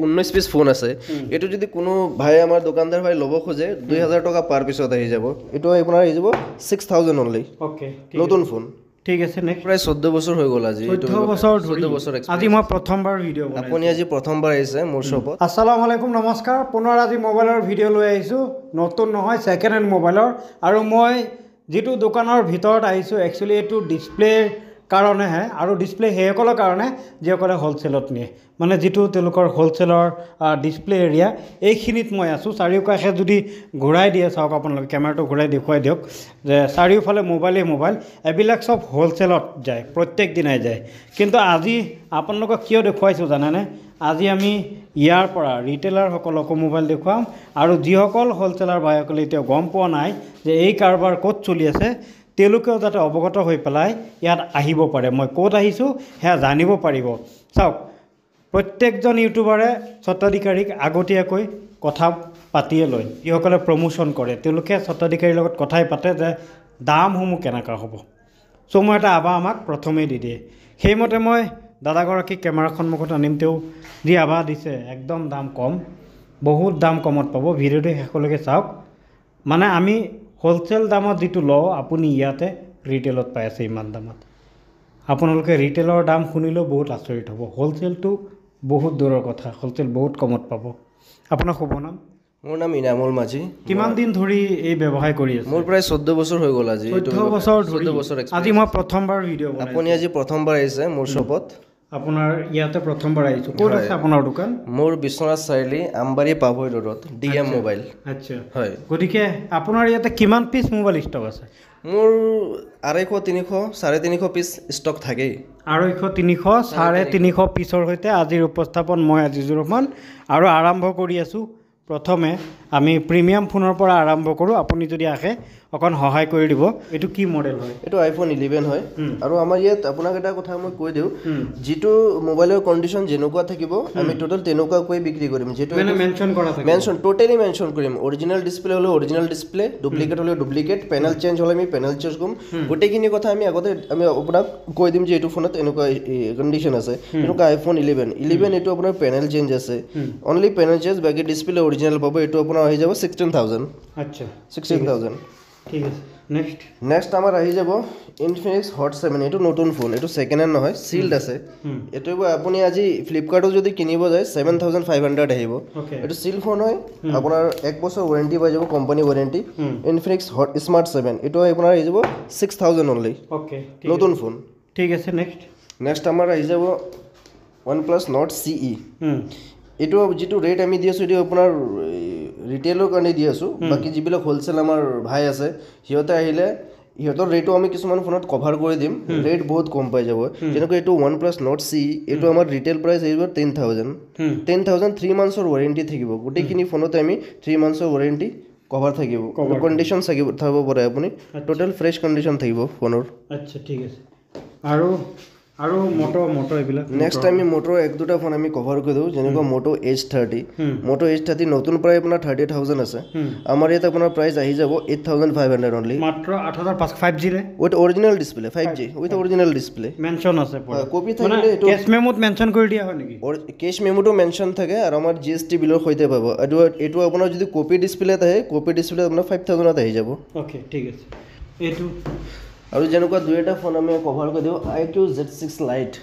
19 piece phone আছে এটো যদি কোনো ভাই আমার দোকানদার ভাই লব খোজে 2000 টাকা পার পিছত আহি যাব এটো আপোনাৰ আহি যাব 6000 অনলি ওকে নতুন ফোন ঠিক আছে নেক্সট প্রায় 14 বছর হৈ গল আজি 14 বছর 14 বছর আজি মই প্ৰথমবাৰ ভিডিও বনাইছো আপুনি আজি প্ৰথমবাৰ আহিছে মোৰ শপত আসসালামু আলাইকুম নমস্কাৰ পুনৰ আজি মোবাইলৰ ভিডিও লৈ আহিছো নতুন নহয় সেকেন্ড হ্যান্ড মোবাইলৰ আৰু মই যেটো দোকানৰ ভিতৰত আহিছো একচুয়ালি এটো ডিসপ্লে কাৰণে হে আৰু ডিসপ্লে হেকলৰ কাৰণে যেকলে হোলসেলত নিয়ে মানে যেটো তেলকৰ হোলসেলৰ ডিসপ্লে এৰিয়া এইখিনিত মই আছো চাৰিওকাষে যদি ঘূৰাই দিয়ে চাওক আপোনালোকে কেমেৰাটো ঘূৰাই দেখুৱাই দিওক যে চাৰিওফালে মোবাইল এবিলাক সব হোলসেলত যায় প্ৰত্যেক দিনাই যায় কিন্তু আজি আপোনালোকক কিয় দেখুৱাইছো জানেনে আজি আমি ইয়াৰ পৰা ৰিটেইলাৰ সকলক মোবাইল দেখুৱাম আৰু যিসকল হোলসেলাৰ ভাইসকলে এতিয়া গম পোৱা নাই যে এই কাৰবাৰ ক'ত চলি আছে তেলুকেও যাতে অৱগত হৈ পেলাই ইয়াত আহিব পাৰে মই ক'ত আহিছো হে জানিব পাৰিব চাওক প্ৰত্যেকজন ইউটিউবাৰে স্বত্বাধিকাৰীক আগতীয়াকৈ কথা পাতিয়ে লয় যিসকলে প্ৰমোশন কৰে তেওঁলোকে স্বত্বাধিকাৰীৰ লগত কথাই পাতে যে দামসমূহ কেনেকা হ'ব সো মই এটা আবা আমাক প্ৰথমেই দি দিয়ে সেইমতে মই দাদাগৰাকী কেমেৰা সন্মুখত আনিম তেওঁ যি আবা দিছে একদম দাম কম বহুত দাম কমত পাব ভিডিওটো শেষলৈকে চাওক মানে আমি হোলসেল দামত যেটো ল আপুনি ইয়াতে ৰিটেইলত পাই আছে ইমান দামত আপোনালোকে ৰিটেইলৰ দাম শুনিলেও বহুত আচৰিত হ'ব হোলসেলটো বহুত দূৰৰ কথা হোলসেল বহুত কমত পাব আপোনাৰ শুভ নাম মোৰ নাম ইনামুল মাঝি কিমান দিন ধৰি এই ব্যৱসায় কৰি আছে মোৰ প্ৰায় 14 বছৰ হৈ গল আজি 14 বছৰ ধৰি 14 বছৰ আজি মই প্ৰথমবাৰ ভিডিও বনাইছো আপুনি আজি প্ৰথমবাৰ আহিছে মোৰ শপত আপোনাৰ ইয়াতে প্ৰথমবাৰ আহিছো ক'ত আছে আপোনাৰ দোকান মোৰ বিশ্বনাথ চাৰিআলি আমবাৰী পাভৈ ৰোডত ডিএম মোবাইল আচ্ছা হয় গতিকে আপোনাৰ ইয়াতে কিমান পিস মোবাইল ষ্টক আছে মোৰ 250 300 350 পিস ষ্টক থাকেই 250 300 350 পিসৰ হৈতে আজিৰ উপস্থাপন মই আজিজুৰ ৰহমান আৰু আৰম্ভ কৰি আছো প্ৰথমে আমি প্ৰিমিয়াম ফোনৰ পৰা আৰম্ভ কৰো আপুনি যদি আহে অকন সহায় কৰি দিব এটো কি মডেল হয় এটো আইফোন 11 হয় আৰু আমাৰ ইয়াত আপোনাক এটা কথা মই কৈ দিও যেটো মোবাইলৰ কন্ডিশন যেনেকুৱা থাকিব আমি টোটাল তেনেকুৱা কৈ বিক্ৰী কৰিম যেটো মানে মেনশন কৰা থাকে মেনশন টোটালি মেনশন কৰিম অৰিজিনাল ডিসপ্লে হলে অৰিজিনাল ডিসপ্লে ডুপ্লিকেট হলে ডুপ্লিকেট পেনেল চেঞ্জ হলে আমি পেনেল চেঞ্জ কৰিম গোটেইখিনি কথা আমি আগতে আমি আপোনাক কৈ দিম যে এটো ফোনত এনেকুৱা কন্ডিশন আছে এনেকুৱা আইফোন 11 এটো আপোনাৰ পেনেল চেঞ্জ আছে অনলি পেনেল চেঞ্জ বাকি ডিসপ্লে অৰিজিনাল পাব এটো আপোনাৰ আহি যাব 16000 আচ্ছা 16000 ঠিক আছে নেক্সট আমাৰ আহি যাব Infinix Hot 7 এটো নতুন ফোন এটো সেকেন্ড হ্যান্ড নহয় সিলড আছে এটো আপুনি আজি ফ্লিপকাৰ্টত যদি কিনিব যায় 7500 আহিব এটো সিল ফোন হয় আপোনাৰ 1 বছৰ ওয়াৰেন্টি পাই যাব company warranty Infinix Hot Smart 7 এটো আপোনাৰ আহি যাব 6000 অনলি ওকে নতুন ফোন ঠিক আছে নেক্সট আমাৰ আহি যাব OnePlus Nord CE এটো যেটো ৰেট আমি দি আছো এটো আপোনাৰ ৰিটেইলৰ কাৰণে দি আছো বাকি যিবিলাক হোলসেল আমাৰ ভাই আছে হিয়তে আহিলে হিয়তৰ ৰেটও আমি কিছুমান ফোনত কভাৰ কৰি দিম ৰেট বহুত কম পাই যাব যেনেকৈ এটো OnePlus Nord CE এটো আমাৰ ৰিটেইল প্ৰাইস আহিব 10000 3 মান্থছৰ ওয়াৰেন্টি থাকিব গোটেইখিনি ফোনতে আমি 3 মান্থছৰ ওয়াৰেন্টি কভাৰ থাকিব কন্ডিশন থাকিব পাৰে আপুনি টোটাল ফ্ৰেশ কন্ডিশন থাকিব ফোনৰ আচ্ছা ঠিক আছে আৰু মোটো এবিলা নেক্সট আমি মোটো এক দুটা ফোন আমি কভাৰ কৰি দিও যেনেকৈ মোটো H30 নতুন প্ৰায় আপোনাৰ 30000 আছে আমাৰ ইয়াত আপোনাৰ প্ৰাইস আহি যাব 8500 অনলি মাত্ৰ 8500 5G ৰে with original display 5G with original display mention আছে পুৰা কপি থাকিলে এটো কেশ মেমোত মেনশন কৰি দিয়া হয় নেকি কেশ মেমোটো মেনশন থাকে আৰু আমাৰ GST বিলৰ সৈতে পাব এটো আপোনাৰ যদি কপি ডিসপ্লে থাকে কপি ডিসপ্লে আপোনাৰ 5000 ত আহি যাব ওকে ঠিক আছে এটো আৰু যেনেকুৱা দুইটা ফোন আমি কভাৰ কৰি দিও IQ Z6 Lite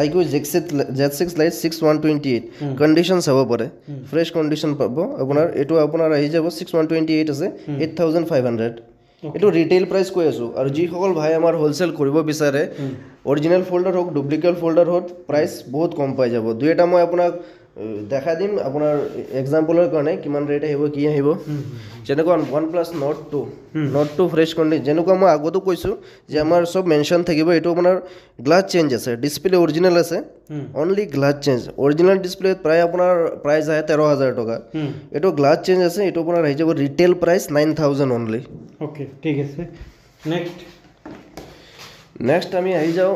IQ Z6 Lite 6128 condition চাব পাৰে ফ্ৰেশ কন্ডিশন পাব আপোনাৰ এটো আপোনাৰ আহি যাব 6128 আছে 8500 এটো ৰিটেইল প্ৰাইস কৈ আছো আৰু যি সকল ভাই আমাৰ হোলসেল কৰিব বিচাৰে অৰিজিনাল ফোল্ডাৰ হোক ডুপ্লিকেট ফোল্ডাৰ হোক প্ৰাইস বহুত কম পাই যাব দুইটা মই আপোনাক দেখা দিম আপোনাৰ এক্সাম্পলৰ কাৰণে কিমান ৰেট আহিব কি আহিব যেনেকৈ OnePlus Nord 2 ফ্ৰেশ কন্ডিশন যেনেকৈ মই আগতো কৈছো যে আমাৰ সব মেনশন থাকিব এটো আপোনাৰ গ্লাস চেঞ্জ আছে ডিসপ্লে অৰিজিনাল আছে only glass change original display প্ৰায় আপোনাৰ প্ৰাইস আহে 13000 টকা এটো গ্লাস চেঞ্জ আছে এটো আপোনাৰ আহি যাব ৰিটেইল প্ৰাইস 9000 অনলি ওকে ঠিক আছে নেক্সট আমি আহি যাও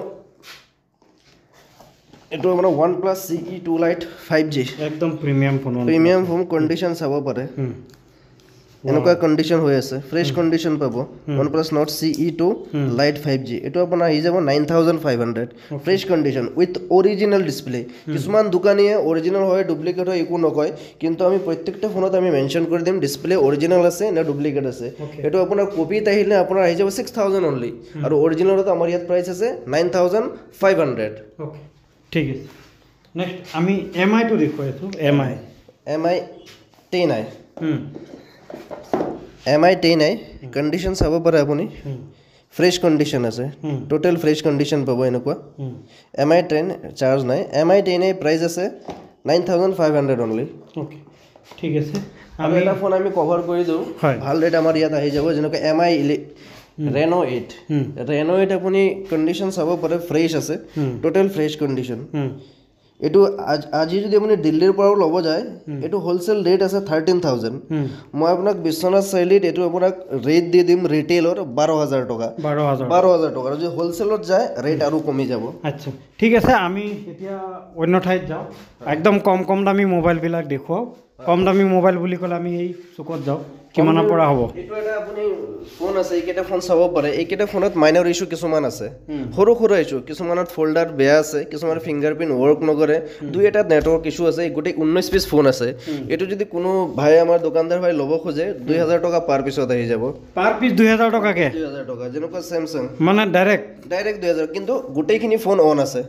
এটো আমাৰ OnePlus CE 2 Lite 5G একদম প্ৰিমিয়াম ফোন কন্ডিশন চাব পাৰে এনেকুৱা কণ্ডিশ্যন হৈ আছে ফ্ৰেছ কণ্ডিশ্যন পাব OnePlus Nord CE2 Lite 5G এইটো আপোনাৰ আহি যাব 9500 fresh condition with original display কিছুমান দোকানীয়ে অৰিজিনেল হয় ডুপ্লিকেট হয় একো নকয় কিন্তু আমি প্ৰত্যেকটা ফোনত আমি মেনশ্যন কৰি দিম ডিছপ্লে অৰিজিনেল আছে নে ডুপ্লিকেট আছে এইটো আপোনাৰ কপিত আহিলে আপোনাৰ আহি যাব 6000 অনলি আৰু অৰিজিনেলত আমাৰ ইয়াত প্ৰাইচ আছে 9500 ওকে ঠিক আছে নেক্সট আমি MI টো দেখুৱাইছোঁ MI 10i MI 10i condition চাব পাৰে আপুনি ফ্ৰেছ কণ্ডিশ্যন আছে টোটেল ফ্ৰেছ কণ্ডিশ্যন পাব এনেকুৱা MI 10 চাৰ্জ নাই MI 10i প্ৰাইচ আছে 9500 অনলি ওকে ঠিক আছে আমি এটা ফোন আমি কভাৰ কৰি দিওঁ ভাল ৰেট আমাৰ ইয়াত আহি যাব যেনেকৈ MI Reno 8 Reno 8 আপুনি কণ্ডিশ্যন চাব পাৰে ফ্ৰেছ আছে টোটেল ফ্ৰেছ কণ্ডিশ্যন এইটো আজি যদি আপুনি দিল্লীৰ পৰাও ল'ব যায় এইটো হোলচেল ৰেট আছে 13000 মই আপোনাক বিশ্বনাথ চাৰিআলিত এইটো আপোনাক ৰেট দি দিম ৰিটেইলৰ 12000 টকা 12000 টকা যদি হোলচেলত যায় ৰেট আৰু কমি যাব আচ্ছা ঠিক আছে আমি এতিয়া অন্য ঠাইত যাওঁ একদম কম দামী মোবাইলবিলাক দেখুৱাওঁ কম দামী মোবাইল বুলি ক'লে আমি এই চুকত যাওঁ কিমানৰ পৰা হ'ব এইটো এটা আপুনি ফোন আছে এইকেইটা ফোন চাব পাৰে এইকেইটা ফোনত মাইনৰ ইছ্যু কিছুমান আছে সৰু সৰু ইছ্যু কিছুমানত ফল্ডাৰ বেয়া আছে কিছুমানৰ ফিংগাৰপ্ৰিণ্ট ৱৰ্ক নকৰে দুই এটা নেটৱৰ্ক ইছ্যু আছে গোটেই 19 পিচ ফোন আছে এইটো যদি কোনো ভাই আমাৰ দোকানদাৰ ভাই ল'ব খোজে 2000 টকা পাৰ পিছত আহি যাব পাৰ পিচ 2000 টকাকে 2000 টকা যেনেকুৱা স্যামসাং মানে ডাইৰেক্ট 2000 কিন্তু গোটেইখিনি ফোন অন আছে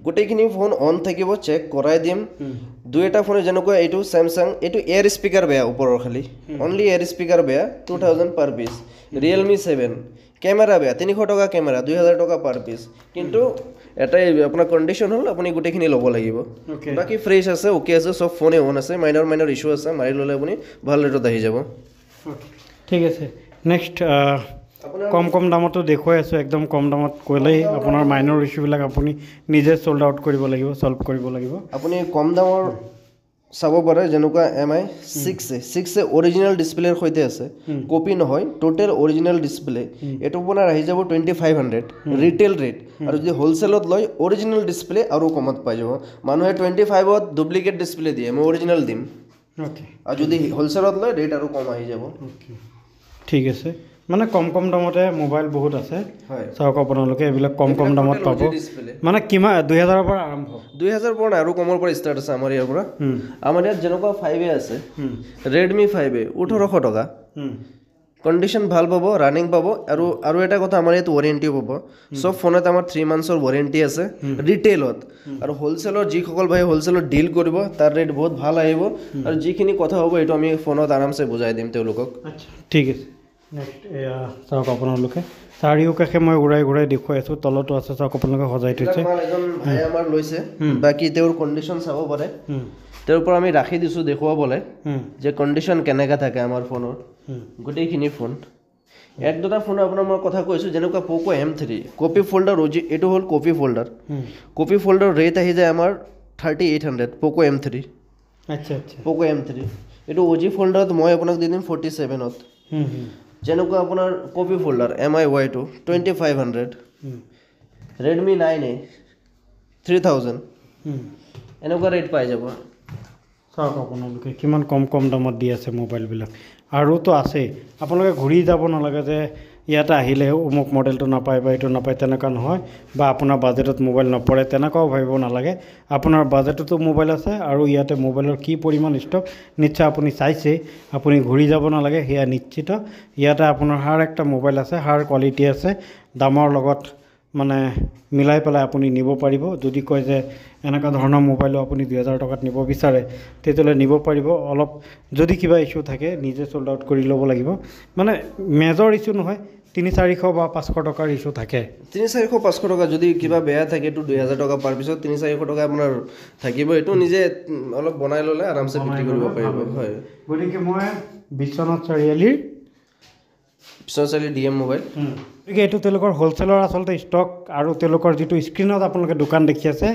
গোটেইখিনি ফোন অন থাকিব চেক কৰাই দিম দুই এটা ফোন যেনেকুৱা এইটো স্যামসাং এইটো এয়াৰ স্পিকাৰ বেয়া ওপৰৰ খালি অনলি এয়াৰ স্পিকাৰ বেয়া 2000 পাৰ পিচ Realme 7 কেমেৰা বেয়া 300 টকা কেমেৰা 2000 টকা পাৰ পিচ কিন্তু এটাই আপোনাৰ কণ্ডিশ্যন হ'ল আপুনি গোটেইখিনি ল'ব লাগিব বাকী ফ্ৰেছ আছে ওকে আছে চব ফোনে অন আছে মাইনৰ ইছ্যু আছে মাৰি ল'লে আপুনি ভাল ৰেটত আহি যাব ঠিক আছে নেক্সট কম দামতো দেখুৱাই আছোঁ একদম কম দামত ক'লেই আপোনাৰ মাইনৰ ইছ্যুবিলাক আপুনি নিজে ছল্ড আউট কৰিব লাগিব ছল্ভ কৰিব লাগিব আপুনি কম দামৰ চাব পাৰে যেনেকুৱা MI 6 অৰিজিনেল ডিছপ্লেৰ সৈতে আছে কপি নহয় টোটেল অৰিজিনেল ডিছপ্লে এইটো আপোনাৰ আহি যাব 2500 ৰিটেইল ৰেট আৰু যদি হোলচেলত লয় অৰিজিনেল ডিছপ্লে আৰু কমত পাই যাব মানুহে 25ত ডুপ্লিকেট ডিছপ্লে দিয়ে মই অৰিজিনেল দিম ওকে আৰু যদি হোলচেলত লয় ৰেট আৰু কম আহি যাব ঠিক আছে মানে কম দামতে মোবাইল বহুত আছে চাওক আপোনালোকে এইবিলাক কম দামত পাব মানে কিমান 2000ৰ পৰা আৰম্ভ 2000 পৰা আৰু কমৰ পৰা ষ্টাৰ্ট আছে আমাৰ ইয়াৰ পৰা আমাৰ ইয়াত যেনেকুৱা 5A আছে Redmi 5A 1800 টকা কণ্ডিশ্যন ভাল পাব ৰানিং পাব আৰু এটা কথা আমাৰ ইয়াত ৱাৰেণ্টিও পাব সব ফোনত আমাৰ 3 মান্থছৰ ৱাৰেণ্টি আছে ৰিটেইলত আৰু হোলচেলৰ যিসকল ভাই হোলচেলত ডিল কৰিব তাৰ ৰেট বহুত ভাল আহিব আৰু যিখিনি কথা হ'ব এইটো আমি ফোনত আৰামছে বুজাই দিম তেওঁলোকক আচ্ছা ঠিক আছে নেক্সট এয়া চাওক আপোনালোকে চাৰিওকাষে মই ঘূৰাই দেখুৱাই আছোঁ তলতো আছে চাওক আপোনালোকে সজাই থৈছে এজন ভাই আমাৰ লৈছে বাকী তেওঁৰ কণ্ডিশ্যন চাব পাৰে তেওঁৰ পৰা আমি ৰাখি দিছোঁ দেখুৱাবলৈ যে কণ্ডিশ্যন কেনেকৈ থাকে আমাৰ ফোনৰ গোটেইখিনি ফোন এক দুটা ফোন আপোনাৰ মই কথা কৈছোঁ যেনেকুৱা Poco M3 কপি ফল্ডাৰ এইটো হ'ল কপি ফল্ডাৰ ৰেট আহি যায় আমাৰ 3800 Poco M3 আচ্ছা Poco M3 এইটো OG ফল্ডাৰত মই আপোনাক দি দিম 47ত যেনেকুৱা আপোনাৰ copy folder MI Y2 2500 Redmi 9A 3000 এনেকুৱা ৰেট পাই যাব চাওক আপোনালোকে কিমান কম দামত দি আছে মোবাইলবিলাক আৰুতো আছেই আপোনালোকে ঘূৰি যাব নালাগে যে ইয়াতে আহিলে অমুক মডেলটো নাপায় বা এইটো নাপায় তেনেকুৱা নহয় বা আপোনাৰ বাজেটত মোবাইল নপৰে তেনেকুৱাও ভাবিব নালাগে আপোনাৰ বাজেটতো মোবাইল আছে আৰু ইয়াতে মোবাইলৰ কি পৰিমাণ ষ্টক নিশ্চয় আপুনি চাইছে আপুনি ঘূৰি যাব নালাগে সেয়া নিশ্চিত ইয়াতে আপোনাৰ হাৰ একটা মোবাইল আছে হাৰ কোৱালিটি আছে দামৰ লগত মানে মিলাই পেলাই আপুনি নিব পাৰিব যদি কয় যে এনেকুৱা ধৰণৰ মোবাইলো আপুনি 2000 টকাত নিব বিচাৰে তেতিয়াহ'লে নিব পাৰিব অলপ যদি কিবা ইছ্যু থাকে নিজে ছল্ড আউট কৰি ল'ব লাগিব মানে মেজৰ ইছ্যু নহয় 300-400 বা 500 টকাৰ ইছ্যু থাকে 300-500 টকা যদি কিবা বেয়া থাকে তো 2000 টকা পাৰ পিছত 300-400 টকা আপোনাৰ থাকিব এইটো নিজে অলপ বনাই ল'লে আৰামছে বিক্ৰী কৰিব পাৰিব হয় গতিকে মই বিশ্বনাথ চাৰিআলিৰ DM মোবাইল গতিকে এইটো তেওঁলোকৰ হোলচেলৰ আচলতে ষ্টক আৰু তেওঁলোকৰ যিটো স্ক্ৰীণত আপোনালোকে দোকান দেখি আছে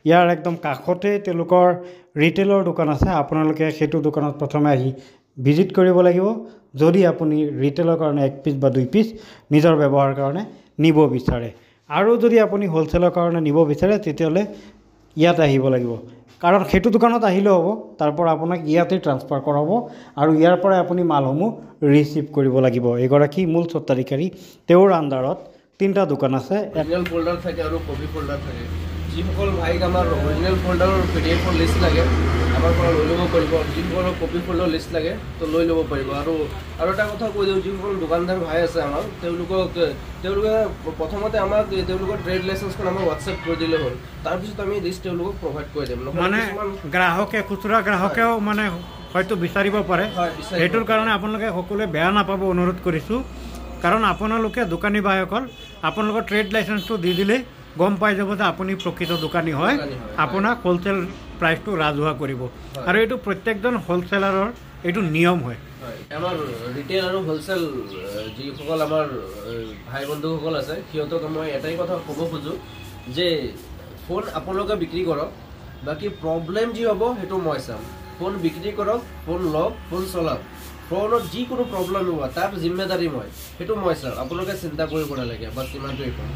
ইয়াৰ একদম কাষতে তেওঁলোকৰ ৰিটেইলৰ দোকান আছে আপোনালোকে সেইটো দোকানত প্ৰথমে আহি ভিজিট কৰিব লাগিব যদি আপুনি ৰিটেইলৰ কাৰণে 1 পিচ বা 2 পিচ নিজৰ ব্যৱহাৰৰ কাৰণে নিব বিচাৰে আৰু যদি আপুনি হোলচেলৰ কাৰণে নিব বিচাৰে তেতিয়াহ'লে ইয়াত আহিব লাগিব কাৰণ সেইটো দোকানত আহিলেও হ'ব, তাৰ পৰা আপোনাক ইয়াতে ট্ৰান্সফাৰ কৰাব আৰু ইয়াৰ পৰাই আপুনি মালসমূহ ৰিচিভ কৰিব লাগিব। এগৰাকী মূল স্বত্বাধিকাৰী, তেওঁৰ আণ্ডাৰত 3টা দোকান আছে। অৰিজিনেল ফোল্ডাৰ থাকে আৰু কপি ফোল্ডাৰ থাকে। যিসকল ভাইক আমাৰ অৰিজিনেল ফোল্ডাৰৰ PDF লিষ্ট লাগে আমাৰ পৰা লৈ ল'ব পাৰিব, যিসকলৰ কপি ফোল্ডাৰ লিষ্ট লাগে তো লৈ ল'ব পাৰিব। আৰু এটা কথা কৈ দিওঁ, যিসকল দোকানদাৰ ভাই আছে আমাৰ, তেওঁলোকে প্ৰথমতে আমাক তেওঁলোকৰ ট্ৰেড লাইচেন্সখন আমাক হোৱাটছএপ কৰি দিলে হ'ল, তাৰপিছত আমি লিষ্ট তেওঁলোকক প্ৰভাইড কৰি দিম। মানে গ্ৰাহকে, খুচুৰা গ্ৰাহকেও মানে হয়তো বিচাৰিব পাৰে, সেইটোৰ কাৰণে আপোনালোকে সকলোৱে বেয়া নাপাব অনুৰোধ কৰিছোঁ। কাৰণ আপোনালোকে দোকানী ভাইসকল আপোনালোকৰ ট্ৰেড লাইচেন্সটো দি দিলেই গম পাই যাব যে আপুনি প্ৰকৃত দোকানী হয়, আপোনাক হোলচেল প্ৰাইচটো ৰাজহুৱা কৰিব। আৰু এইটো প্ৰত্যেকজন হোলচেলাৰৰ এইটো নিয়ম হয়। আমাৰ ৰিটেইল আৰু হোলচেল যিসকল আমাৰ ভাই বন্ধুসকল আছে, সিহঁতক মই এটাই কথা ক'ব খোজোঁ যে ফোন আপোনালোকে বিক্ৰী কৰক, বাকী প্ৰব্লেম যি হ'ব সেইটো মই চাম। ফোন বিক্ৰী কৰক, ফোন লওক, ফোন চলাওক, ফোনত যিকোনো প্ৰব্লেম হ'ব তাৰ জিম্মেদাৰী মই, সেইটো মই চাম। আপোনালোকে চিন্তা কৰিব নালাগে, বাছ ইমানটোৱেই কম।